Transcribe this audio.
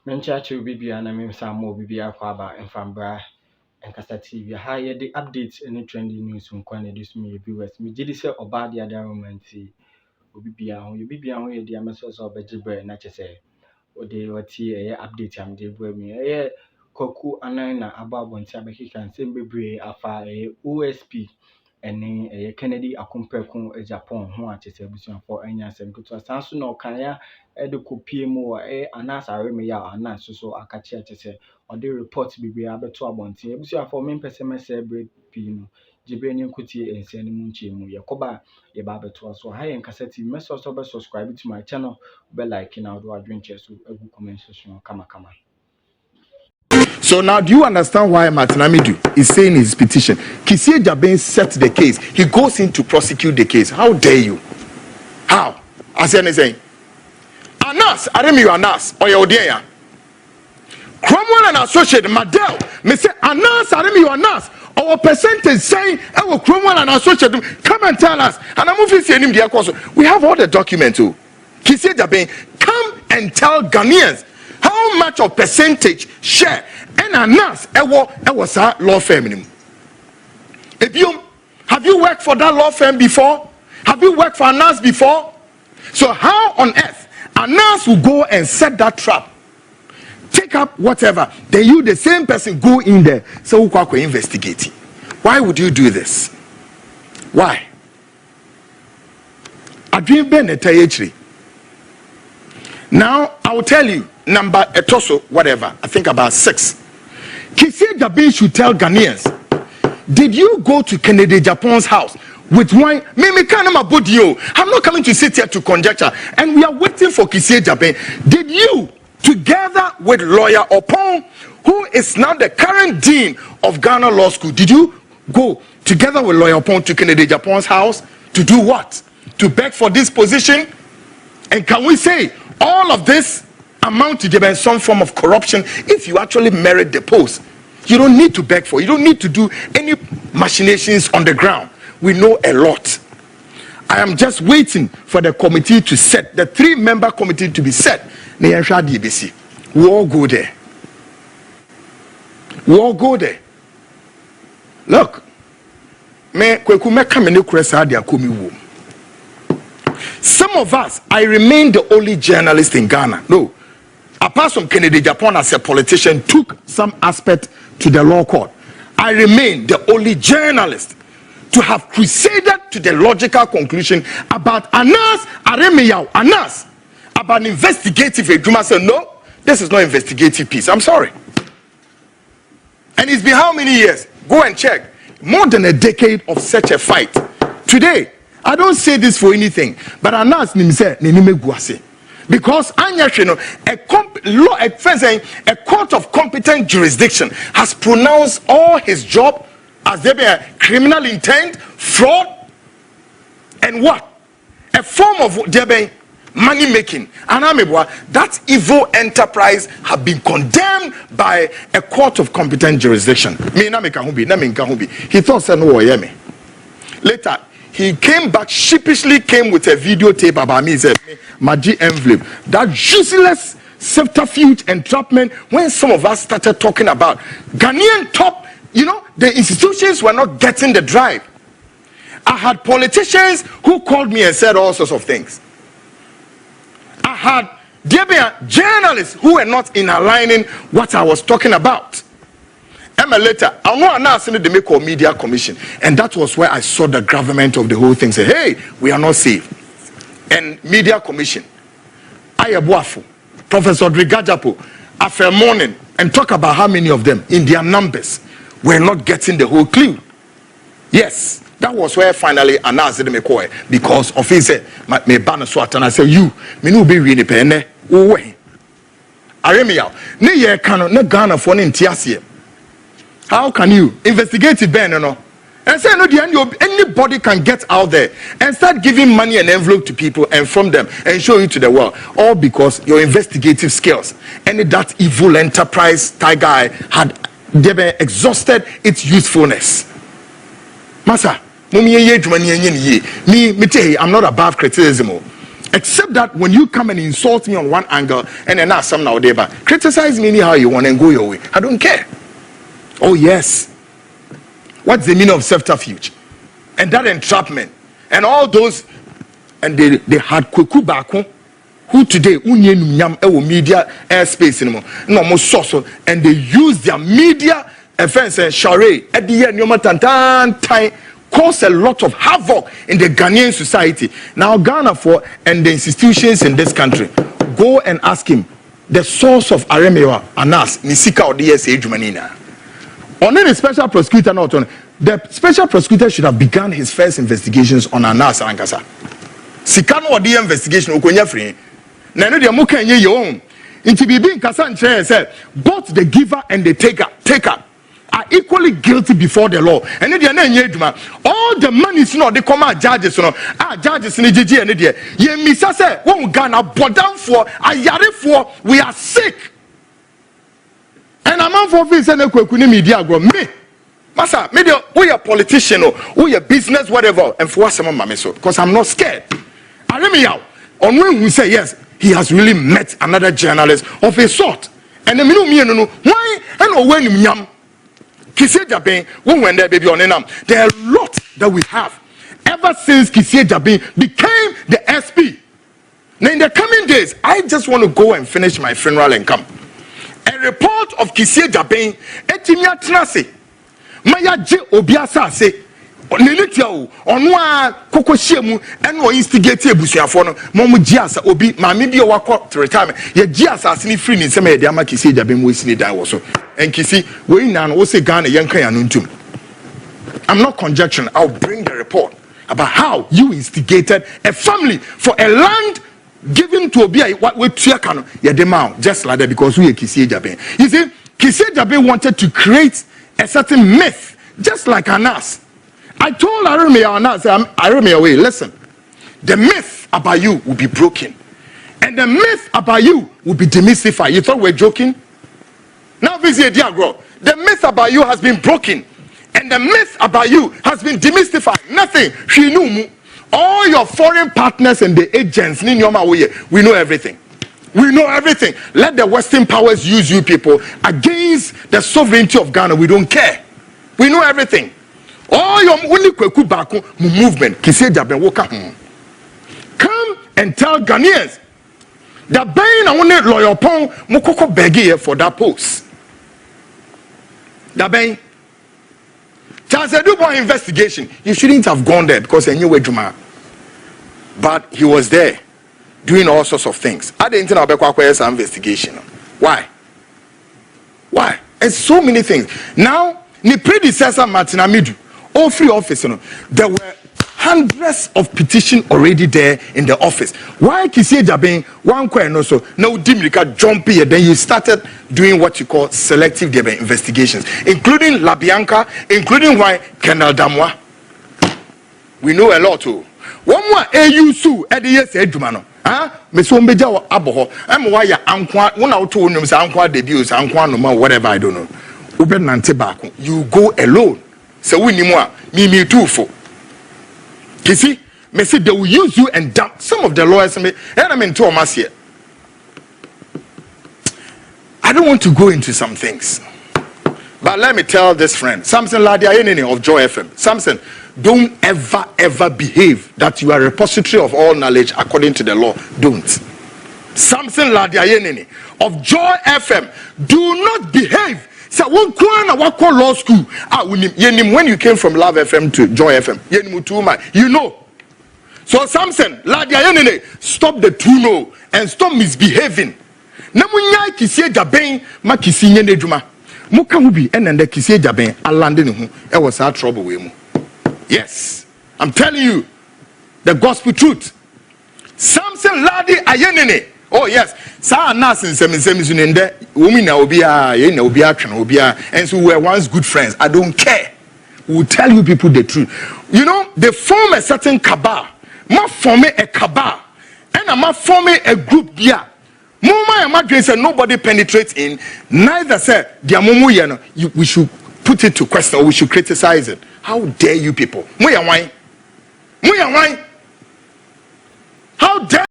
Menchachi Bibia and I mean some more Bibia Quaba and Fambra and Cassa TV. Higher the updates and trending news from Quanadis me viewers. Me did say about the other woman see Bibia, you Bibia, the Amasos of Bejibre, not to say, or they were tea update am de me a Koku Anana about one Sabaki can send Bibre afa a OSP. And a Kennedy Akumpekun a Japan, who are to for any answer to a Sansu no Kaya, Edu PMO, Anas Aremia, Anas, so I catch it to say, or the reports be able to abont. Ebusia for me, Pessima celebrate Pino, Jibranian Kuti, and Sani Munchi, Yakoba, Yababe to us. So high and cassette, must also subscribe to my channel, bell like in our adventures, a good comment section, Kama. So now, do you understand why Martinamidu is saying in his petition? Kisie Jabin set the case. He goes in to prosecute the case. How dare you? How? As I saying, Anas, Aremi you Anas, or your dear. Cromwell and associate Madel, me say Anas, Aremi you Anas, our percentage saying, oh, Cromwell and associate, come and tell us. And I'm moving to him, dear course. We have all the documents too. Kisie Jabin, come and tell Ghanaians how much of percentage share and Anas was a law firm. If you have you worked for that law firm before? Have you worked for Anas before? So how on earth Anas will go and set that trap, take up whatever, then you the same person go in there, so we can investigate it. Why would you do this? Why? I dream Ben. Now I will tell you number etoso whatever, I think about 6. Kisie Jabin should tell Ghanaians, did you go to Kennedy Japan's house with wine? I'm not coming to sit here to conjecture, and we are waiting for Kisie Jabin. Did you, together with lawyer Opon, who is now the current dean of Ghana Law School, did you go together with lawyer Opon to Kennedy Japan's house to do what? To beg for this position? And can we say all of this amount to some form of corruption? If you actually merit the post, you don't need to beg for it. You don't need to do any machinations on the ground. We know a lot. I am just waiting for the committee to set, the 3-member committee to be set. We all go there. We all go there. Look, some of us, I remain the only journalist in Ghana. No. Apart from Kennedy Japan as a politician, took some aspect to the law court. I remain the only journalist to have crusaded to the logical conclusion about Anas Aremiyao, Anas, about investigative. Juma said, no, this is not investigative piece. I'm sorry. And it's been how many years? Go and check. More than a decade of such a fight. Today, I don't say this for anything, but Anas nimse ninime guase. Because a court of competent jurisdiction has pronounced all his job as there be a criminal intent, fraud, and what? A form of money making. And that evil enterprise have been condemned by a court of competent jurisdiction. He thought no. Later, he came back, sheepishly came with a videotape about me. He said, Maji envelope. That useless subterfuge entrapment, when some of us started talking about Ghanaian top, the institutions were not getting the drive. I had politicians who called me and said all sorts of things. I had journalists who were not in aligning what I was talking about. Later, I know announced the make a media commission, and that was where I saw the government of the whole thing say, hey, we are not safe. And media commission, Ayabuafu, Professor Drigajapo, after morning, and talk about how many of them in their numbers were not getting the whole clue. Yes, that was where finally announced the make because of his me ban swat, and I say you me no be really pene way. Aremia, ne ye cannot ne Ghana for in Tiasie. How can you investigate it, Ben? And say, no, anybody can get out there and start giving money and envelope to people and from them and show you to the world. All because your investigative skills and that evil enterprise tiger had exhausted its usefulness. Masa, I'm not above criticism. Except that when you come and insult me on one angle and then ask some now, criticize me anyhow you want and go your way. I don't care. Oh yes. What's the meaning of subterfuge? And that entrapment and all those, and they had Kweku Bako, who today media airspace anymore. No more source, and they use their media offense and charade at the end time cause a lot of havoc in the Ghanaian society. Now Ghana and the institutions in this country, go and ask him the source of Aremewa Anas Nisika or DSA Jumanina. On any special prosecutor not on the special prosecutor should have begun his first investigations on Anas Ankasa. Sikano or the investigation Okonya free. Nano de Muka ye your own. Into be being Kasan said both the giver and the taker are equally guilty before the law. And all the money is not they come out judges judges in the GG and the ye misa say one Ghana bought down for a yari for we are sick. And a man for this and a media go me. Massa, media we a politician or we a business, whatever, and for some mammy so because I'm not scared. I let me out on when we say yes, he has really met another journalist of a sort. And the no why and when you Kisie Jabin, when there baby on enam, there are a lot that we have ever since Kisie Jabin became the SP. Now in the coming days, I just want to go and finish my funeral and come. A report of Kisie Jabin, etimia trase, maya je obiasa se, nenitia onwa kokosiemu eno instigate ebusuafo no momu jiasa obi maame bi wakọ to retirement ye jiasa asini free ni nsema ye de ama Kisie Jabin wo sini dan wo so enkisi we na no say Ghana yenkan ya no ntum. I'm not conjecturing. I'll bring the report about how you instigated a family for a land given to Obi what we tuakano ye de ma just like that because we Kisie Jabin. You see, Kisie Jabin wanted to create a certain myth just like Anas. I told Aremeya, wait, listen. The myth about you will be broken. And the myth about you will be demystified. You thought we're joking? Now visit Diagro. The myth about you has been broken. And the myth about you has been demystified. Nothing. She knew. All your foreign partners and the agents, we know everything. We know everything. Let the Western powers use you people against the sovereignty of Ghana. We don't care. We know everything. All your only Kweku Bako movement, Kisie Jabin woka home. Come and tell Ghanaians that Bain and only lawyer pon mukoko begi for that post. That Bain. Chance do one investigation. You shouldn't have gone there because I knew where Juma. But he was there doing all sorts of things. I didn't know about investigation. Why? Why? And so many things. Now, the predecessor Martin Amidu. All free office, there were hundreds of petitions already there in the office. Why Kisie Jabin one coin also no dimrika jump here? Then you started doing what you call selective investigations, including Labianca, including why Kendall Damwa. We know a lot too. One more AU Su at the yes Edumano. Mesombeja or Aboho. I'm why ya Anqua, one out two names, Anqua debuts, Anqua no more, whatever I don't know. Uben Nantebako. You go alone. So we need more. Me too for. You see, me say they will use you and dump some of the lawyers. And I'm in Thomas here. I don't want to go into some things, but let me tell this friend, Samson Ladiayenene of Joy FM. Samson, don't ever behave that you are a repository of all knowledge according to the law. Don't. Samson Ladiayenene of Joy FM, do not behave. So one call law school. When you came from Love FM to Joy FM, you know. So Samson, stop the tuno and stop misbehaving. Namunya Kisie Jabin, ma Kisie Nejuma. Muka hubi and the Kisie Jabin, Alandin, it was our trouble with him. Yes, I'm telling you the gospel truth. Samson Ladi Ayenene. Oh yes, sa nas in in there. Women and so we were once good friends. I don't care. We'll tell you people the truth. You know, they form a certain cabal. Ma form a cabal, and I'm forming a group here. Mama imagine say nobody penetrates in. Neither say their mumu we should put it to question or we should criticize it. How dare you people? How dare